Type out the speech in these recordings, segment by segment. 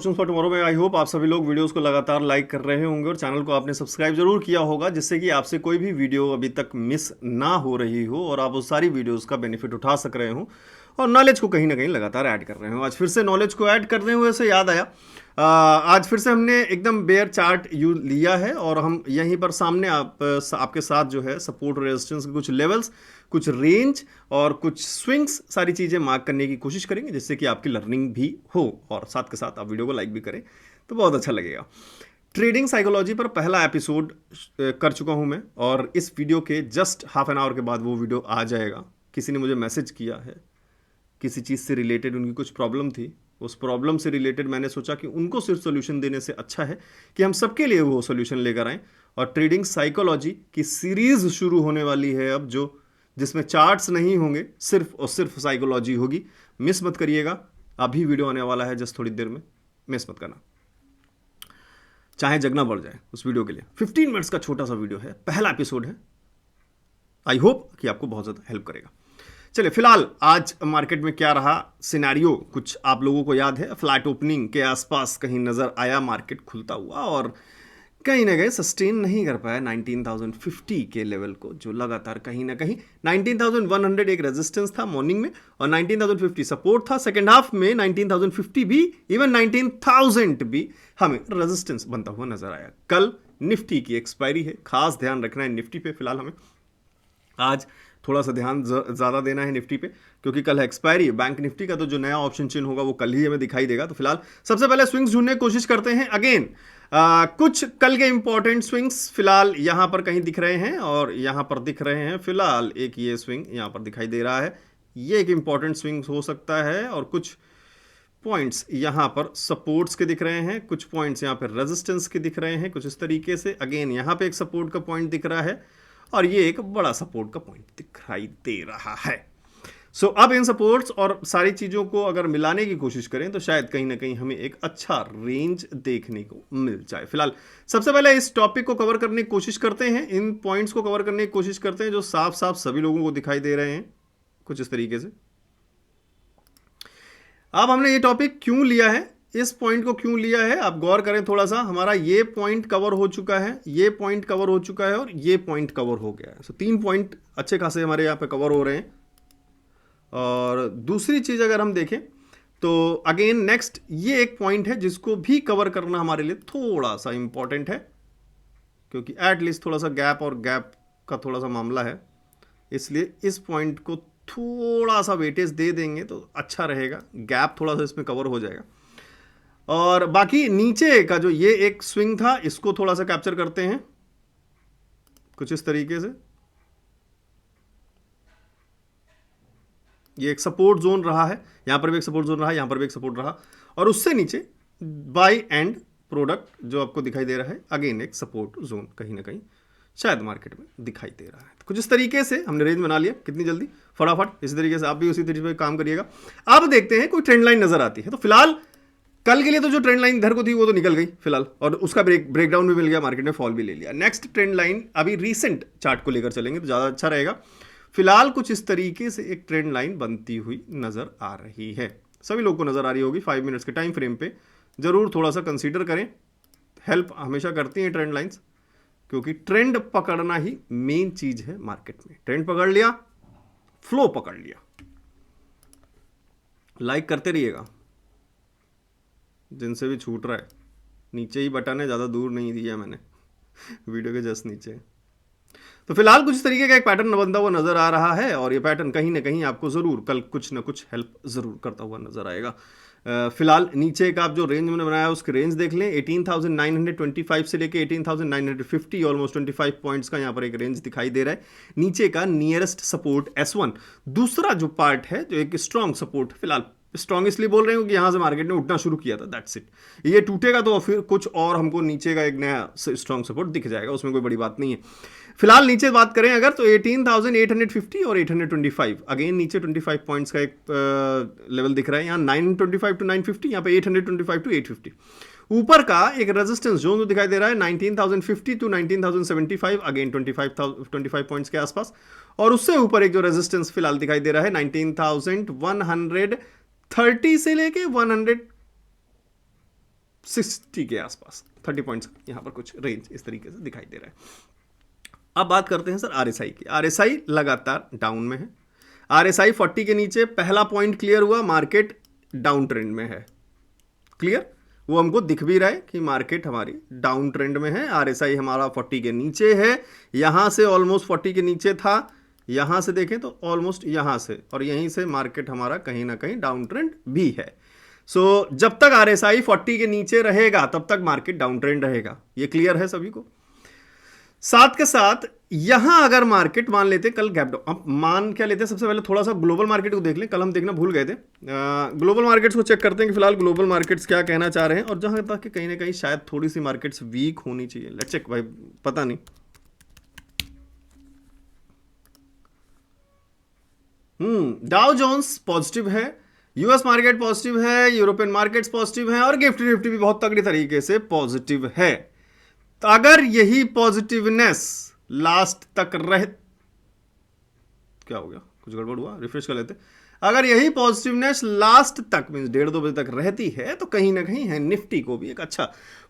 For tomorrow में I hope आप सभी लोग वीडियोस को लगातार लाइक कर रहे होंगे और चैनल को आपने सब्सक्राइब जरूर किया होगा, जिससे कि आपसे कोई भी वीडियो अभी तक मिस ना हो रही हो और आप उस सारी वीडियोस का बेनिफिट उठा सक रहे हो और नॉलेज को कहीं ना कहीं लगातार ऐड कर रहे हो। आज फिर से नॉलेज को ऐड करने हुए से याद आया, आज फिर से हमने एकदम बेयर चार्ट यू लिया है और हम यहीं पर सामने आपके साथ जो है सपोर्ट रेजिस्टेंस के कुछ लेवल्स, कुछ रेंज और कुछ स्विंग्स, सारी चीज़ें मार्क करने की कोशिश करेंगे, जिससे कि आपकी लर्निंग भी हो और साथ के साथ आप वीडियो को लाइक भी करें तो बहुत अच्छा लगेगा। ट्रेडिंग साइकोलॉजी पर पहला एपिसोड कर चुका हूं मैं और इस वीडियो के जस्ट हाफ एन आवर के बाद वो वीडियो आ जाएगा। किसी ने मुझे मैसेज किया है, किसी चीज़ से रिलेटेड उनकी कुछ प्रॉब्लम थी, उस प्रॉब्लम से रिलेटेड मैंने सोचा कि उनको सिर्फ सोल्यूशन देने से अच्छा है कि हम सबके लिए वो सोल्यूशन लेकर आएँ। और ट्रेडिंग साइकोलॉजी की सीरीज शुरू होने वाली है अब, जो जिसमें चार्ट्स नहीं होंगे, सिर्फ और सिर्फ साइकोलॉजी होगी। मिस मत करिएगा, अभी वीडियो आने वाला है जस्ट थोड़ी देर में, मिस मत करना, चाहे जगना पड़ जाए उस वीडियो के लिए। 15 मिनट्स का छोटा सा वीडियो है, पहला एपिसोड है। आई होप कि आपको बहुत ज़्यादा हेल्प करेगा। चलिए, फिलहाल आज मार्केट में क्या रहा सिनेरियो, कुछ आप लोगों को याद है। फ्लैट ओपनिंग के आसपास कहीं नज़र आया मार्केट खुलता हुआ और कहीं ना कहीं सस्टेन नहीं कर पाया 19,050 के लेवल को, जो लगातार कहीं ना कहीं 19,100 एक रेजिस्टेंस था मॉर्निंग में और 19,050 सपोर्ट था। सेकेंड हाफ में 19,050 भी, इवन 19,000 भी हमें रेजिस्टेंस बनता हुआ नजर आया। कल निफ्टी की एक्सपायरी है, खास ध्यान रखना है निफ्टी पे। फिलहाल हमें आज थोड़ा सा ध्यान ज़्यादा देना है निफ्टी पे, क्योंकि कल है एक्सपायरी। बैंक निफ्टी का तो जो नया ऑप्शन चेन होगा वो कल ही हमें दिखाई देगा। तो फिलहाल सबसे पहले स्विंग्स ढूंढने की कोशिश करते हैं। अगेन कुछ कल के इंपॉर्टेंट स्विंग्स फिलहाल यहां पर कहीं दिख रहे हैं और यहां पर दिख रहे हैं। फिलहाल एक ये स्विंग यहां पर दिखाई दे रहा है, ये एक इंपॉर्टेंट स्विंग हो सकता है। और कुछ पॉइंट्स यहां पर सपोर्ट्स के दिख रहे हैं, कुछ पॉइंट्स यहां पर रेजिस्टेंस के दिख रहे हैं, कुछ इस तरीके से। अगेन यहां पे एक सपोर्ट का पॉइंट दिख रहा है और ये एक बड़ा सपोर्ट का पॉइंट दिखाई दे रहा है। सो अब इन सपोर्ट्स और सारी चीज़ों को अगर मिलाने की कोशिश करें तो शायद कहीं ना कहीं हमें एक अच्छा रेंज देखने को मिल जाए। फिलहाल सबसे पहले इस टॉपिक को कवर करने की कोशिश करते हैं, इन पॉइंट्स को कवर करने की कोशिश करते हैं जो साफ साफ सभी लोगों को दिखाई दे रहे हैं कुछ इस तरीके से। अब हमने ये टॉपिक क्यों लिया है, इस पॉइंट को क्यों लिया है, आप गौर करें थोड़ा सा। हमारा ये पॉइंट कवर हो चुका है, ये पॉइंट कवर हो चुका है और ये पॉइंट कवर हो गया है। सो 3 पॉइंट अच्छे खासे हमारे यहाँ पे कवर हो रहे हैं। और दूसरी चीज़ अगर हम देखें तो अगेन नेक्स्ट ये एक पॉइंट है जिसको भी कवर करना हमारे लिए थोड़ा सा इंपॉर्टेंट है, क्योंकि एटलीस्ट थोड़ा सा गैप और गैप का थोड़ा सा मामला है, इसलिए इस पॉइंट को थोड़ा सा वेटेज दे देंगे तो अच्छा रहेगा, गैप थोड़ा सा इसमें कवर हो जाएगा। और बाकी नीचे का जो ये एक स्विंग था, इसको थोड़ा सा कैप्चर करते हैं कुछ इस तरीके से। ये एक सपोर्ट जोन रहा है, यहां पर भी एक सपोर्ट जोन रहा, यहां पर भी एक सपोर्ट रहा और उससे नीचे बाय एंड प्रोडक्ट जो आपको दिखाई दे रहा है, अगेन एक सपोर्ट जोन कहीं ना कहीं शायद मार्केट में दिखाई दे रहा है। तो कुछ इस तरीके से हमने रेंज बना लिया, कितनी जल्दी, फटाफट। इसी तरीके से आप भी उसी तरीके से काम करिएगा। अब देखते हैं कोई ट्रेंड लाइन नजर आती है तो फिलहाल कल के लिए तो जो ट्रेंड लाइन इधर को थी वो तो निकल गई फिलहाल, और उसका ब्रेकडाउन भी मिल गया, मार्केट ने फॉल भी ले लिया। नेक्स्ट ट्रेंड लाइन अभी रीसेंट चार्ट को लेकर चलेंगे तो ज़्यादा अच्छा रहेगा। फिलहाल कुछ इस तरीके से एक ट्रेंड लाइन बनती हुई नजर आ रही है, सभी लोग को नजर आ रही होगी। 5 मिनट्स के टाइम फ्रेम पे जरूर थोड़ा सा कंसीडर करें, हेल्प हमेशा करती हैं ट्रेंड लाइंस, क्योंकि ट्रेंड पकड़ना ही मेन चीज है मार्केट में। ट्रेंड पकड़ लिया, फ्लो पकड़ लिया। लाइक करते रहिएगा, जिनसे भी छूट रहा है नीचे ही बटन है, ज़्यादा दूर नहीं दिया मैंने, वीडियो के जस्ट नीचे। तो फिलहाल कुछ तरीके का एक पैटर्न बनता हुआ नजर आ रहा है और ये पैटर्न कहीं ना कहीं आपको जरूर कल कुछ ना कुछ हेल्प जरूर करता हुआ नजर आएगा। फिलहाल नीचे का आप जो रेंज मैंने बनाया उसके रेंज देख लें, 18,925 से लेके 18,950, ऑलमोस्ट 25 पॉइंट्स का यहाँ पर एक रेंज दिखाई दे रहा है। नीचे का नियरेस्ट सपोर्ट S1, दूसरा जो पार्ट है जो एक स्ट्रॉन्ग सपोर्ट, फिलहाल स्ट्रॉन्ग इसलिए बोल रहे हो कि यहाँ से मार्केट ने उठना शुरू किया था, दैट्स इट। ये टूटेगा तो फिर कुछ और हमको नीचे का एक नया स्ट्रॉन्ग सपोर्ट दिख जाएगा, उसमें कोई बड़ी बात नहीं है। फिलहाल नीचे बात करें अगर तो 18,850 और 825, अगेन नीचे 25 पॉइंट्स का एक लेवल दिख रहा है। यहाँ 925 टू 950, यहाँ पे 825 टू 850। ऊपर का एक रेजिस्टेंस जोन जो दिखाई दे रहा है 19,050 टू 19,075, अगेन 25 पॉइंट्स के आसपास। और उससे ऊपर एक जो रेजिस्टेंस फिलहाल दिखाई दे रहा है 19,130 से लेके 100 60 के आसपास, 30 पॉइंट्स यहाँ पर कुछ रेंज इस तरीके से दिखाई दे रहा है। अब बात करते हैं सर आरएसआई की। आरएसआई लगातार डाउन में है। आरएसआई 40 के नीचे पहला पॉइंट क्लियर हुआ, मार्केट डाउन ट्रेंड में है। क्लियर, वो हमको दिख भी रहा है कि मार्केट हमारी डाउन ट्रेंड में है। आरएसआई हमारा 40 के नीचे है, यहां से ऑलमोस्ट 40 के नीचे था, यहां से देखें तो ऑलमोस्ट यहां से, और यहीं से मार्केट हमारा कहीं ना कहीं डाउन ट्रेंड भी है। सो जब तक आरएसआई 40 के नीचे रहेगा तब तक मार्केट डाउन ट्रेंड रहेगा, ये क्लियर है सभी को। साथ के साथ यहां अगर मार्केट मान लेते कल गैप डाउन, अब मान क्या लेते हैं, सबसे पहले थोड़ा सा ग्लोबल मार्केट को देख लें, कल हम देखना भूल गए थे। ग्लोबल मार्केट्स को चेक करते हैं कि फिलहाल ग्लोबल मार्केट्स क्या कहना चाह रहे हैं, और जहां तक कि कहीं ना कहीं शायद थोड़ी सी मार्केट्स वीक होनी चाहिए। लेट्स चेक भाई, पता नहीं। डाउ जोन्स पॉजिटिव है, यूएस मार्केट पॉजिटिव है, यूरोपियन मार्केट्स पॉजिटिव है, और गिफ्ट निफ्टी भी बहुत तगड़ी तरीके से पॉजिटिव है। तो अगर यही पॉजिटिवनेस लास्ट तक रहे, क्या हो गया, कुछ गड़बड़ हुआ, रिफ्रेश कर लेते। अगर यही पॉजिटिवनेस लास्ट तक मींस 1:30-2 बजे तक रहती है तो कहीं ना कहीं है निफ्टी को भी एक अच्छा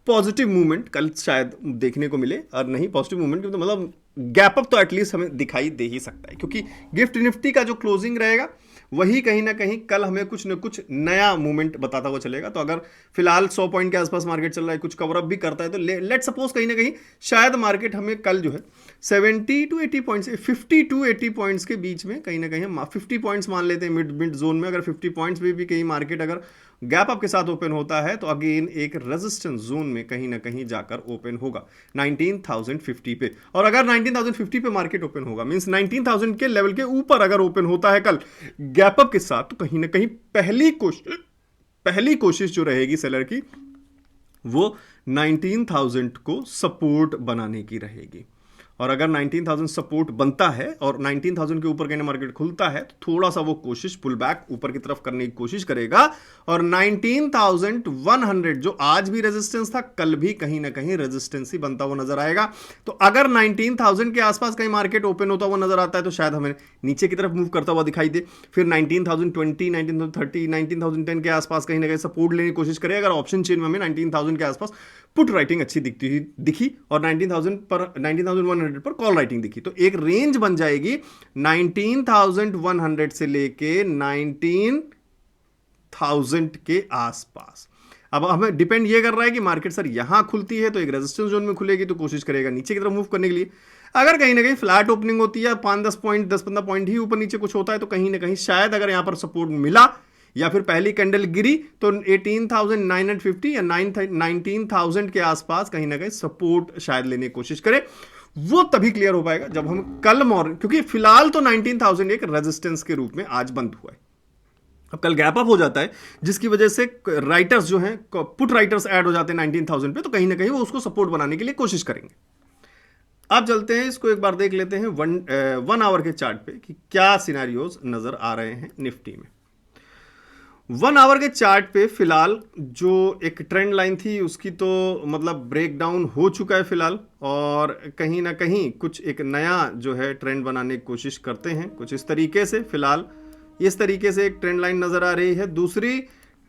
पॉजिटिव मूवमेंट कल शायद देखने को मिले। और नहीं पॉजिटिव मूवमेंट तो मतलब गैप अप तो एटलीस्ट हमें दिखाई दे ही सकता है, क्योंकि गिफ्ट निफ्टी का जो क्लोजिंग रहेगा वही कहीं ना कहीं कल हमें कुछ न कुछ नया मूवमेंट बताता हुआ चलेगा। तो अगर फिलहाल 100 पॉइंट के आसपास मार्केट चल रहा है, कुछ कवरअप भी करता है, तो लेट सपोज कहीं ना कहीं शायद मार्केट हमें कल जो है 70 to 80 पॉइंट्स, 50 to 80 पॉइंट्स के बीच में कहीं ना कहीं हम 50 पॉइंट्स मान लेते हैं मिड जोन में। अगर 50 पॉइंट्स भी कहीं मार्केट अगर गैप अप के साथ ओपन होता है तो अगेन एक रेजिस्टेंस जोन में कहीं ना कहीं जाकर ओपन होगा 19,050 पे। और अगर 19,050 पे मार्केट ओपन होगा मींस 19,000 के लेवल के ऊपर अगर ओपन होता है कल गैप अप के साथ, तो कहीं ना कहीं पहली कोशिश जो रहेगी सेलर की वो 19,000 को सपोर्ट बनाने की रहेगी। और अगर 19,000 सपोर्ट बनता है और 19,000 के ऊपर कहीं मार्केट खुलता है तो थोड़ा सा वो कोशिश पुल बैक ऊपर की तरफ करने की कोशिश करेगा, और 19,100 जो आज भी रेजिस्टेंस था कल भी कहीं ना कहीं रेजिस्टेंस ही बनता हुआ नजर आएगा। तो अगर 19,000 के आसपास कहीं मार्केट ओपन होता हुआ नजर आता है तो शायद हमें नीचे की तरफ मूव करता हुआ दिखाई दे, फिर 19,020, 19,030, 19,010 के आसपास कहीं ना कहीं सपोर्ट लेने की कोशिश करे। अगर ऑप्शन चेन में हमें 19,000 के आसपास पुट राइटिंग अच्छी दिखी और 19,100 पर कॉल राइटिंग दिखी, तो एक रेंज बन जाएगी 19,100 से लेके 19,000 के आसपास। अब हमें डिपेंड ये कर रहा है कि मार्केट सर यहां खुलती है तो एक रेजिस्टेंस जोन में खुलेगी तो कोशिश करेगा नीचे की तरफ मूव करने के लिए। अगर कहीं ना कहीं फ्लैट ओपनिंग होती है 5-10 पॉइंट 10-15 पॉइंट ही ऊपर नीचे कुछ होता है तो कहीं ना कहीं शायद अगर यहां पर सपोर्ट मिला या फिर पहली कैंडल गिरी तो 18,950 या 19,000 के आसपास कहीं ना कहीं सपोर्ट शायद लेने की कोशिश करे। वो तभी क्लियर हो पाएगा जब हम कल मॉर्निंग, क्योंकि फिलहाल तो 19,000 एक रेजिस्टेंस के रूप में आज बंद हुआ है। अब कल गैप अप हो जाता है जिसकी वजह से राइटर्स जो हैं पुट राइटर्स ऐड हो जाते हैं 19,000 पे, तो कहीं ना कहीं वो उसको सपोर्ट बनाने के लिए कोशिश करेंगे। अब चलते हैं इसको एक बार देख लेते हैं 1 आवर के चार्ट पे कि क्या सिनेरियोज नजर आ रहे हैं निफ्टी में। 1 आवर के चार्ट पे फिलहाल जो एक ट्रेंड लाइन थी उसकी तो मतलब ब्रेक डाउन हो चुका है फिलहाल, और कहीं ना कहीं कुछ एक नया जो है ट्रेंड बनाने की कोशिश करते हैं कुछ इस तरीके से। फिलहाल इस तरीके से एक ट्रेंड लाइन नजर आ रही है। दूसरी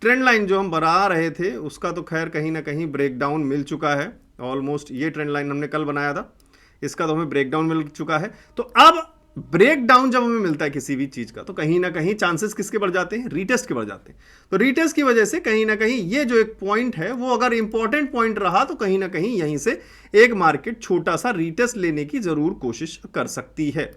ट्रेंड लाइन जो हम बना रहे थे उसका तो खैर कहीं ना कहीं ब्रेक डाउन मिल चुका है ऑलमोस्ट। ये ट्रेंड लाइन हमने कल बनाया था, इसका तो हमें ब्रेक डाउन मिल चुका है। तो अब ब्रेक डाउन जब हमें मिलता है किसी भी चीज का तो कहीं ना कहीं चांसेस किसके बढ़ जाते हैं, रीटेस्ट के बढ़ जाते हैं। तो रीटेस्ट की वजह से कहीं ना कहीं ये जो एक पॉइंट है वो अगर इंपॉर्टेंट पॉइंट रहा तो कहीं ना कहीं यहीं से एक मार्केट छोटा सा रीटेस्ट लेने की जरूर कोशिश कर सकती है,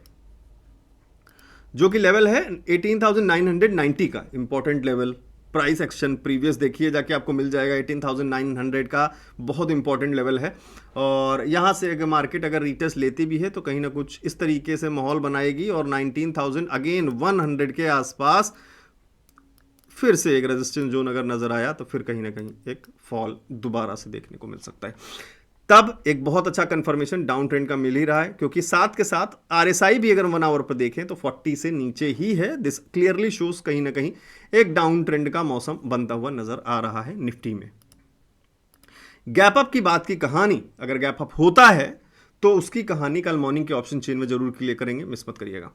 जो कि लेवल है 18,990 का important level. Price action previous देखिए जाके आपको मिल जाएगा 18,900 का बहुत इंपॉर्टेंट लेवल है। और यहाँ से अगर मार्केट अगर रीटेस्ट लेती भी है तो कहीं ना कुछ इस तरीके से माहौल बनाएगी और 19,000 अगेन 100 के आसपास फिर से एक रेजिस्टेंस जोन अगर नजर आया तो फिर कहीं ना कहीं एक फॉल दोबारा से देखने को मिल सकता है। तब एक बहुत अच्छा कंफर्मेशन डाउन ट्रेंड का मिल ही रहा है, क्योंकि साथ के साथ आरएसआई भी अगर 1 आवर पर देखें तो 40 से नीचे ही है। दिस क्लियरली शोज कहीं ना कहीं एक डाउन ट्रेंड का मौसम बनता हुआ नजर आ रहा है निफ्टी में। गैप अप की बात की कहानी अगर गैप अप होता है तो उसकी कहानी कल मॉर्निंग के ऑप्शन चेन में जरूर क्लियर करेंगे, मिस मत करिएगा।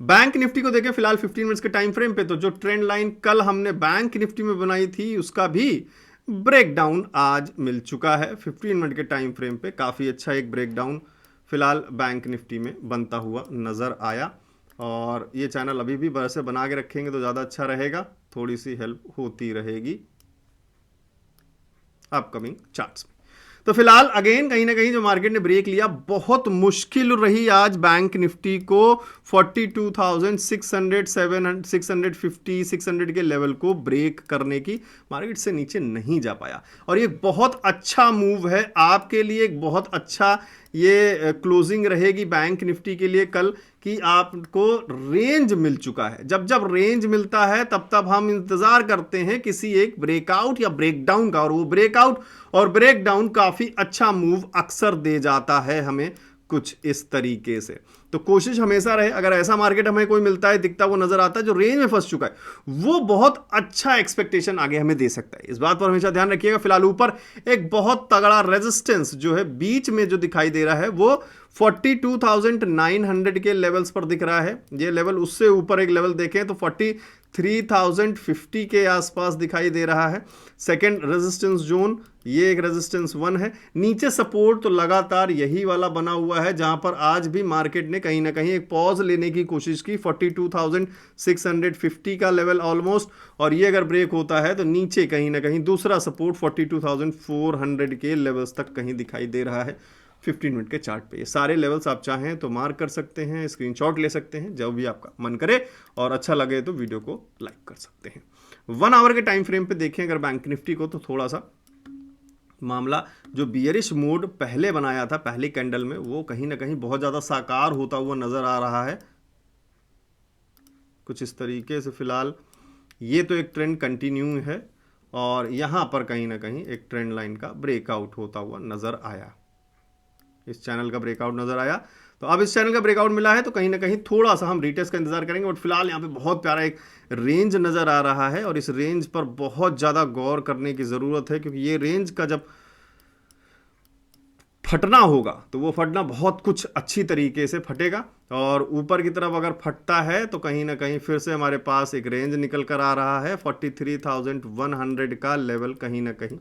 बैंक निफ्टी को देखें फिलहाल 15 मिनट्स के टाइम फ्रेम पे, तो जो ट्रेंड लाइन कल हमने बैंक निफ्टी में बनाई थी उसका भी ब्रेकडाउन आज मिल चुका है 15 मिनट के टाइम फ्रेम पे। काफ़ी अच्छा एक ब्रेकडाउन फिलहाल बैंक निफ्टी में बनता हुआ नज़र आया, और ये चैनल अभी भी वैसे बना के रखेंगे तो ज़्यादा अच्छा रहेगा, थोड़ी सी हेल्प होती रहेगी अपकमिंग चार्ट्स में। तो फिलहाल अगेन कहीं ना कहीं जो मार्केट ने ब्रेक लिया, बहुत मुश्किल रही आज बैंक निफ्टी को 42,600 700 650 600 के लेवल को ब्रेक करने की, मार्केट से नीचे नहीं जा पाया। और ये बहुत अच्छा मूव है आपके लिए, एक बहुत अच्छा ये क्लोजिंग रहेगी बैंक निफ्टी के लिए कल, कि आपको रेंज मिल चुका है। जब जब रेंज मिलता है तब तब हम इंतजार करते हैं किसी एक ब्रेकआउट या ब्रेकडाउन का, और वो ब्रेकआउट और ब्रेकडाउन काफी अच्छा मूव अक्सर दे जाता है हमें कुछ इस तरीके से। तो कोशिश हमेशा रहे, अगर ऐसा मार्केट हमें कोई मिलता है, दिखता, वो नजर आता है जो रेंज में फंस चुका है, वो बहुत अच्छा एक्सपेक्टेशन आगे हमें दे सकता है। इस बात पर हमेशा ध्यान रखिएगा। फिलहाल ऊपर एक बहुत तगड़ा रेजिस्टेंस जो है बीच में जो दिखाई दे रहा है वो 42,900 के लेवल्स पर दिख रहा है। ये लेवल, उससे ऊपर एक लेवल देखें तो 43,050 के आसपास दिखाई दे रहा है। सेकंड रेजिस्टेंस जोन, ये एक रेजिस्टेंस 1 है। नीचे सपोर्ट तो लगातार यही वाला बना हुआ है, जहां पर आज भी मार्केट ने कहीं ना कहीं एक पॉज लेने की कोशिश की 42,650 का लेवल ऑलमोस्ट, और ये अगर ब्रेक होता है तो नीचे कहीं ना कहीं दूसरा सपोर्ट 42,400 के लेवल्स तक कहीं दिखाई दे रहा है 15 मिनट के चार्ट पे। ये सारे लेवल्स आप चाहें तो मार्क कर सकते हैं, स्क्रीनशॉट ले सकते हैं, जब भी आपका मन करे, और अच्छा लगे तो वीडियो को लाइक कर सकते हैं। 1 आवर के टाइम फ्रेम पे देखें अगर बैंक निफ्टी को, तो थोड़ा सा मामला जो बियरिश मोड पहले बनाया था पहली कैंडल में, वो कहीं ना कहीं बहुत ज़्यादा साकार होता हुआ नज़र आ रहा है कुछ इस तरीके से। फिलहाल ये तो एक ट्रेंड कंटिन्यू है, और यहाँ पर कहीं ना कहीं एक ट्रेंड लाइन का ब्रेकआउट होता हुआ नज़र आया, इस चैनल का ब्रेकआउट नजर आया। तो अब इस चैनल का ब्रेकआउट मिला है तो कहीं ना कहीं थोड़ा सा हम रिटेस्ट का इंतजार करेंगे, बट फिलहाल यहाँ पे बहुत प्यारा एक रेंज नजर आ रहा है, और इस रेंज पर बहुत ज़्यादा गौर करने की ज़रूरत है, क्योंकि ये रेंज का जब फटना होगा तो वो फटना बहुत कुछ अच्छी तरीके से फटेगा, और ऊपर की तरफ अगर फटता है तो कहीं ना कहीं फिर से हमारे पास एक रेंज निकल कर आ रहा है 43,100 का लेवल, कहीं ना कहीं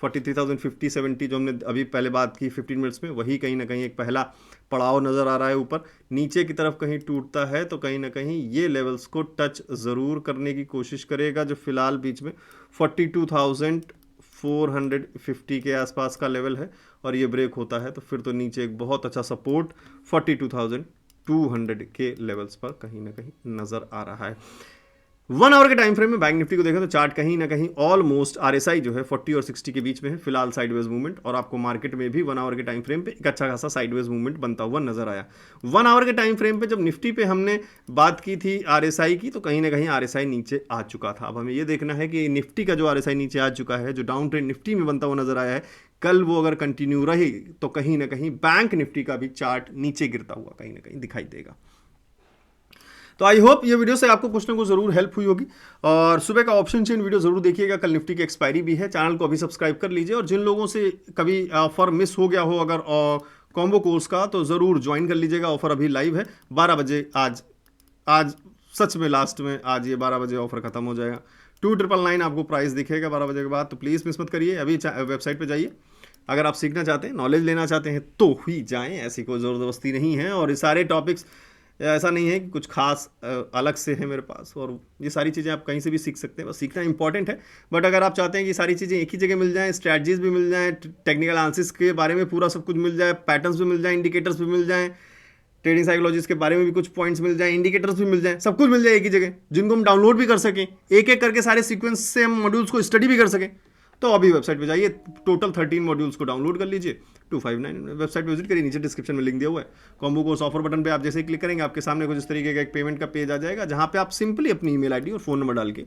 43,050 70 जो हमने अभी पहले बात की 15 मिनट्स में, वही कहीं ना कहीं एक पहला पड़ाव नज़र आ रहा है। ऊपर नीचे की तरफ कहीं टूटता है तो कहीं ना कहीं ये लेवल्स को टच ज़रूर करने की कोशिश करेगा, जो फिलहाल बीच में 42,450 के आसपास का लेवल है, और ये ब्रेक होता है तो फिर तो नीचे एक बहुत अच्छा सपोर्ट 42,200 के लेवल्स पर कहीं ना कहीं नज़र आ रहा है। 1 आवर के टाइम फ्रेम में बैंक निफ्टी को देखें तो चार्ट कहीं ना कहीं ऑलमोस्ट RSI जो है 40 और 60 के बीच में है फिलहाल साइडवेज मूवमेंट, और आपको मार्केट में भी 1 आवर के टाइम फ्रेम पे एक अच्छा खासा साइडवेज मूवमेंट बनता हुआ नजर आया। 1 आवर के टाइम फ्रेम पे जब निफ्टी पे हमने बात की थी RSI की, तो कहीं ना कहीं RSI नीचे आ चुका था। अब हमें ये देखना है कि निफ्टी का जो RSI नीचे आ चुका है, जो डाउन ट्रेंड निफ्टी में बनता हुआ नजर आया है, कल वो अगर कंटिन्यू रही तो कहीं ना कहीं बैंक निफ्टी का भी चार्ट नीचे गिरता हुआ कहीं ना कहीं दिखाई देगा। तो आई होप ये वीडियो से आपको कुछ ना कुछ जरूर हेल्प हुई होगी, और सुबह का ऑप्शन चेन वीडियो जरूर देखिएगा। कल निफ्टी की एक्सपायरी भी है, चैनल को अभी सब्सक्राइब कर लीजिए, और जिन लोगों से कभी ऑफर मिस हो गया हो अगर कॉम्बो कोर्स का, तो ज़रूर ज्वाइन कर लीजिएगा। ऑफर अभी लाइव है 12 बजे, आज सच में लास्ट में आज ये 12 बजे ऑफर खत्म हो जाएगा। 2999 आपको प्राइस दिखेगा 12 बजे के बाद, तो प्लीज़ मिस मत करिए। अभी वेबसाइट पर जाइए, अगर आप सीखना चाहते हैं, नॉलेज लेना चाहते हैं तो ही जाएँ, ऐसी कोई ज़बरदस्ती नहीं है। और ये सारे टॉपिक्स ऐसा नहीं है कि कुछ खास अलग से है मेरे पास, और ये सारी चीज़ें आप कहीं से भी सीख सकते हैं, बस सीखना इंपॉर्टेंट है। बट अगर आप चाहते हैं कि सारी चीज़ें एक ही जगह मिल जाएं, स्ट्रैटेजीज भी मिल जाएं, टेक्निकल एनालिसिस के बारे में पूरा सब कुछ मिल जाए, पैटर्न्स भी मिल जाए, इंडिकेटर्स भी मिल जाएं, ट्रेडिंग साइकोलॉजीज के बारे में भी कुछ पॉइंट्स मिल जाए, इंडिकेटर्स भी मिल जाए, सब कुछ मिल जाए एक ही जगह, जिनको हम डाउनलोड भी कर सकें, एक एक करके सारे सीक्वेंस से हम मॉड्यूल्स को स्टडी भी कर सकें, तो अभी वेबसाइट पे जाइए, टोटल 13 मॉड्यूल्स को डाउनलोड कर लीजिए। 259 वेबसाइट पे विजिट करिए, नीचे डिस्क्रिप्शन में लिंक दिया हुआ है। कॉम्बो कोर्स ऑफर बटन पे आप जैसे ही क्लिक करेंगे, आपके सामने कुछ इस तरीके का एक पेमेंट का पेज आ जाएगा, जहां पे आप सिंपली अपनी ईमेल आईडी और फोन नंबर डाल के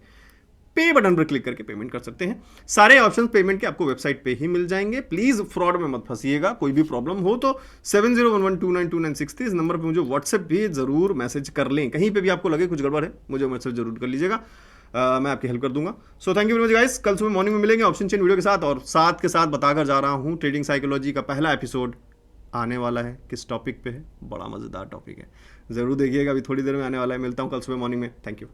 पे बटन पर क्लिक करके पेमेंट कर सकते हैं। सारे ऑप्शन पेमेंट के आपको वेबसाइट पे ही मिल जाएंगे। प्लीज फ्रॉड में मत फंसिएगा, कोई भी प्रॉब्लम हो तो 7011292963 इस नंबर पे मुझे व्हाट्सएप भी जरूर मैसेज कर लें। कहीं पे भी आपको लगे कुछ गड़बड़ है, मुझे मैसेज जरूर कर लीजिएगा, मैं आपकी हेल्प कर दूंगा। So thank you very much guys, कल सुबह मॉर्निंग में मिलेंगे ऑप्शन चेन वीडियो के साथ, और साथ के साथ बताकर जा रहा हूँ ट्रेडिंग साइकोलॉजी का पहला एपिसोड आने वाला है। किस टॉपिक पे है, बड़ा मज़ेदार टॉपिक है, ज़रूर देखिएगा, अभी थोड़ी देर में आने वाला है। मिलता हूँ कल सुबह मॉर्निंग में, थैंक यू।